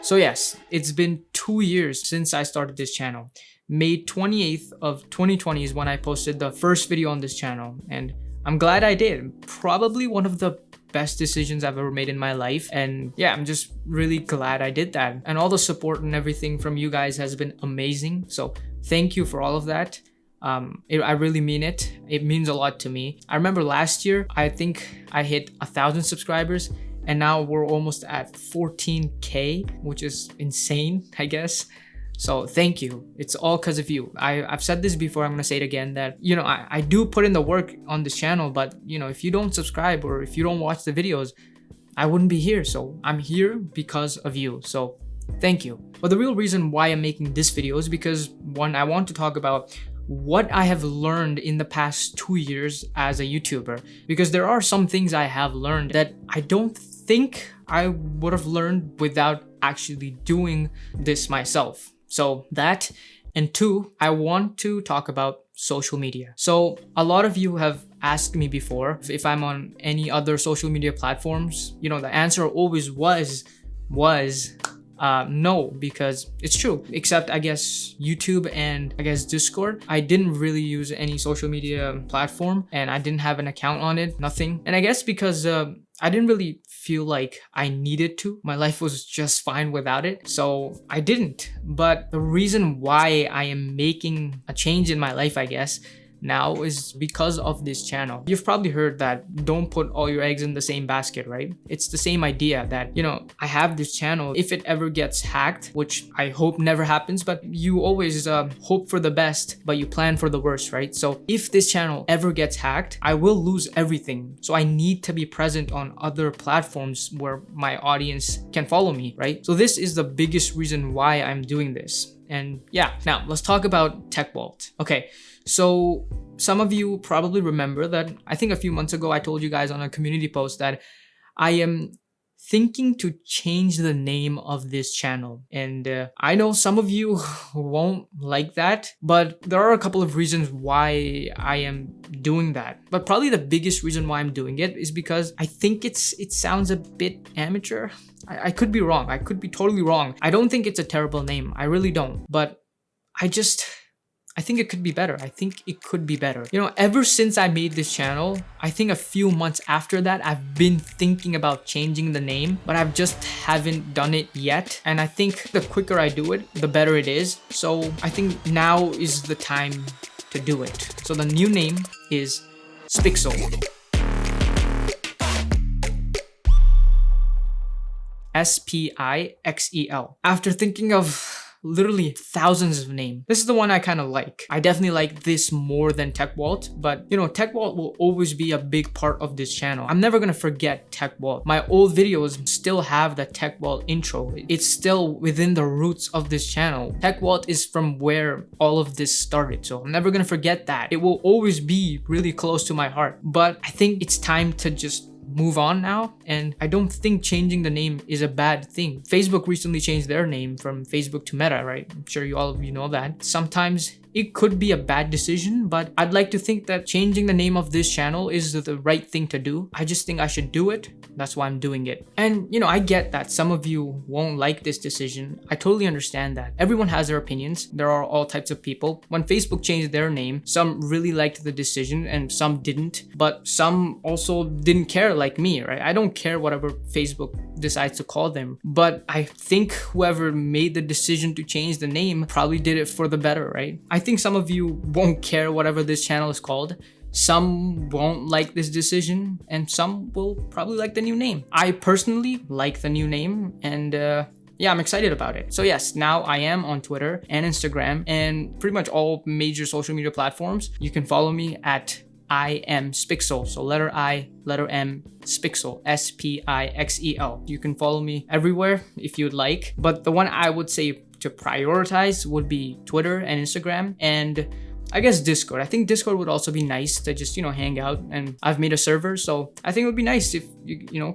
So yes, it's been 2 years since I started this channel. May 28th of 2020 is when I posted the first video on this channel, and I'm glad I did. Probably one of the best decisions I've ever made in my life, and yeah, I'm just really glad I did that. And all the support and everything from you guys has been amazing, so thank you for all of that. I really mean it. It means a lot to me. I remember last year, I think I hit 1,000 subscribers, and now we're almost at 14K, which is insane, I guess. So thank you. It's all because of you. I've said this before, I'm gonna say it again, that, you know, I do put in the work on this channel, but you know, if you don't subscribe or if you don't watch the videos, I wouldn't be here. So I'm here because of you. So thank you. But the real reason why I'm making this video is because, one, I want to talk about what I have learned in the past 2 years as a YouTuber, because there are some things I have learned that I don't think I would have learned without actually doing this myself. So that, and two, I want to talk about social media. So a lot of you have asked me before if I'm on any other social media platforms. You know, the answer always was no, because it's true, except I guess YouTube and I guess Discord. I didn't really use any social media platform, and I didn't have an account on it, nothing. And I guess because I didn't really feel like I needed to. My life was just fine without it, so I didn't. But the reason why I am making a change in my life, I guess, now is because of this channel. You've probably heard that don't put all your eggs in the same basket, right? It's the same idea that, you know, I have this channel. If it ever gets hacked, which I hope never happens, but you always hope for the best, but you plan for the worst, right? So if this channel ever gets hacked, I will lose everything. So I need to be present on other platforms where my audience can follow me, right? So this is the biggest reason why I'm doing this. And yeah, now let's talk about TechVault. Okay, so some of you probably remember that I think a few months ago I told you guys on a community post that I am thinking to change the name of this channel. And I know some of you won't like that, but there are a couple of reasons why I am doing that. But probably the biggest reason why I'm doing it is because I think it sounds a bit amateur. I could be wrong. I could be totally wrong. I don't think it's a terrible name. I really don't. But I think it could be better. I think it could be better. You know, ever since I made this channel, I think a few months after that, I've been thinking about changing the name, but I've just haven't done it yet. And I think the quicker I do it, the better it is. So I think now is the time to do it. So the new name is Spixel. Spixel. After thinking of literally thousands of names, this is the one I kind of like. I definitely like this more than TechVault, but you know, TechVault will always be a big part of this channel. I'm never gonna forget TechVault. My old videos still have the TechVault intro. It's still within the roots of this channel. TechVault is from where all of this started, so I'm never gonna forget that. It will always be really close to my heart, but I think it's time to just move on now, and I don't think changing the name is a bad thing. Facebook recently changed their name from Facebook to Meta, right? I'm sure all of you know that. Sometimes it could be a bad decision, but I'd like to think that changing the name of this channel is the right thing to do. I just think I should do it. That's why I'm doing it. And you know, I get that some of you won't like this decision. I totally understand that. Everyone has their opinions. There are all types of people. When Facebook changed their name, some really liked the decision and some didn't, but some also didn't care like me, right? I don't care whatever Facebook decides to call them, but I think whoever made the decision to change the name probably did it for the better, right? I think some of you won't care whatever this channel is called. Some won't like this decision, and some will probably like the new name. I personally like the new name, and yeah, I'm excited about it. So yes, now I am on Twitter and Instagram and pretty much all major social media platforms. You can follow me at I am Spixel. So letter I, letter M, Spixel, Spixel. You can follow me everywhere if you'd like, but the one I would say to prioritize would be Twitter and Instagram. And I guess Discord. I think Discord would also be nice to just, hang out, and I've made a server, so I think it would be nice if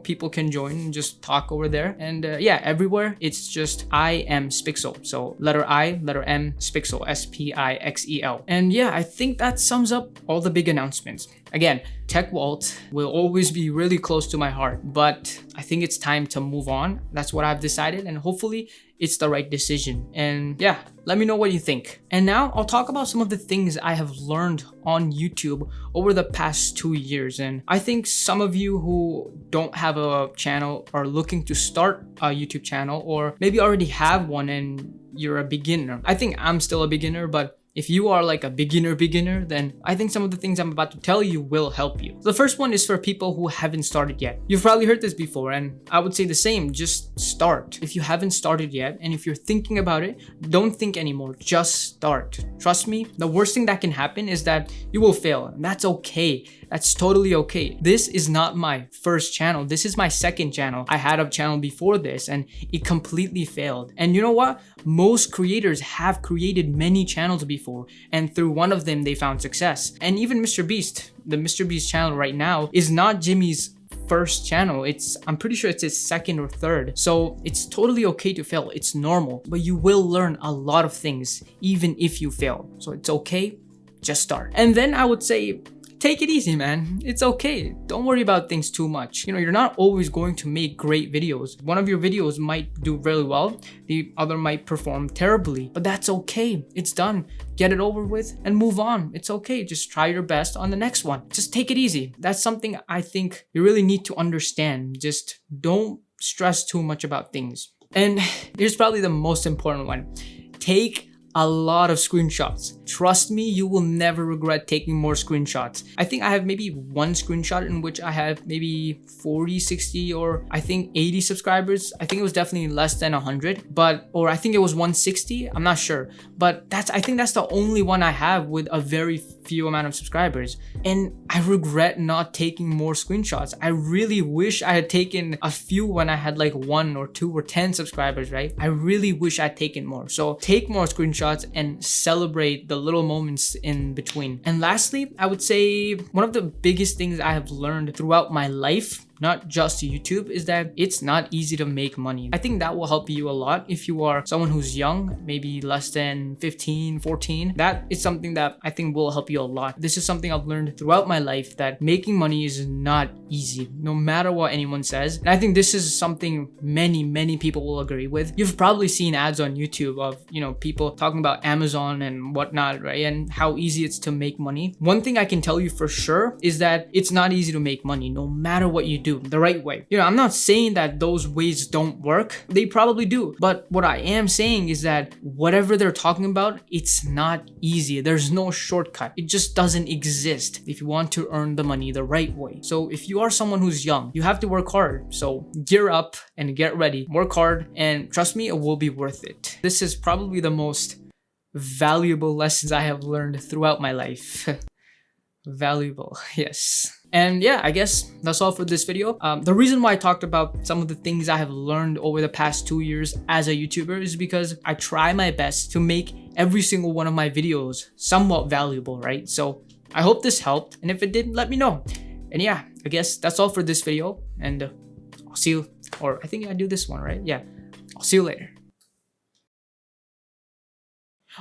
people can join and just talk over there. And yeah, everywhere it's just I am Spixel. So letter I, letter M, Spixel, Spixel. And yeah, I think that sums up all the big announcements. Again, Tech Vault will always be really close to my heart, but I think it's time to move on. That's what I've decided, and hopefully it's the right decision. And yeah, let me know what you think. And now I'll talk about some of the things I have learned on YouTube over the past 2 years. And I think some of you who don't have a channel are looking to start a YouTube channel, or maybe already have one and you're a beginner. I think I'm still a beginner, but if you are like a beginner, then I think some of the things I'm about to tell you will help you. The first one is for people who haven't started yet. You've probably heard this before, and I would say the same. Just start. If you haven't started yet, and if you're thinking about it, don't think anymore. Just start. Trust me, the worst thing that can happen is that you will fail, and that's okay. That's totally okay. This is not my first channel. This is my second channel. I had a channel before this, and it completely failed. And you know what? Most creators have created many channels before, and through one of them they found success. And even Mr. Beast, the Mr. Beast channel right now is not Jimmy's first channel. I'm pretty sure it's his second or third. So it's totally okay to fail. It's normal, but you will learn a lot of things even if you fail. So it's okay, just start. And then I would say, take it easy, man. It's okay. Don't worry about things too much. You're not always going to make great videos. One of your videos might do really well. The other might perform terribly, but that's okay. It's done. Get it over with and move on. It's okay. Just try your best on the next one. Just take it easy. That's something I think you really need to understand. Just don't stress too much about things. And here's probably the most important one. Take a lot of screenshots. Trust me, you will never regret taking more screenshots. I think I have maybe one screenshot in which I have maybe 40, 60, or I think 80 subscribers. I think it was definitely less than 100, or I think it was 160. I'm not sure, but I think that's the only one I have with a very few amount of subscribers. And I regret not taking more screenshots. I really wish I had taken a few when I had like 1 or 2 or 10 subscribers, right? I really wish I'd taken more. So take more screenshots and celebrate the little moments in between. And lastly, I would say one of the biggest things I have learned throughout my life, not just YouTube, is that it's not easy to make money. I think that will help you a lot if you are someone who's young, maybe less than 15, 14. That is something that I think will help you a lot. This is something I've learned throughout my life, that making money is not easy, no matter what anyone says. And I think this is something many people will agree with. You've probably seen ads on YouTube of, people talking about Amazon and whatnot, right? And how easy it's to make money. One thing I can tell you for sure is that it's not easy to make money, no matter what you do. The right way. I'm not saying that those ways don't work. They probably do. But what I am saying is that whatever they're talking about, it's not easy. There's no shortcut. It just doesn't exist if you want to earn the money the right way. So if you are someone who's young, you have to work hard. So gear up and get ready. Work hard, and trust me, it will be worth it. This is probably the most valuable lessons I have learned throughout my life. Valuable, yes. And yeah, I guess that's all for this video. The reason why I talked about some of the things I have learned over the past 2 years as a YouTuber is because I try my best to make every single one of my videos somewhat valuable, right? So I hope this helped, and if it did, let me know. And yeah, I guess that's all for this video, and I'll see you, or I think I do this one, right? Yeah, I'll see you later.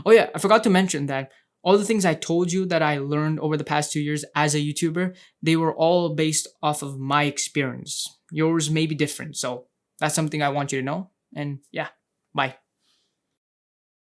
Oh yeah, I forgot to mention that all the things I told you that I learned over the past 2 years as a YouTuber, they were all based off of my experience. Yours may be different, so that's something I want you to know. And yeah, bye.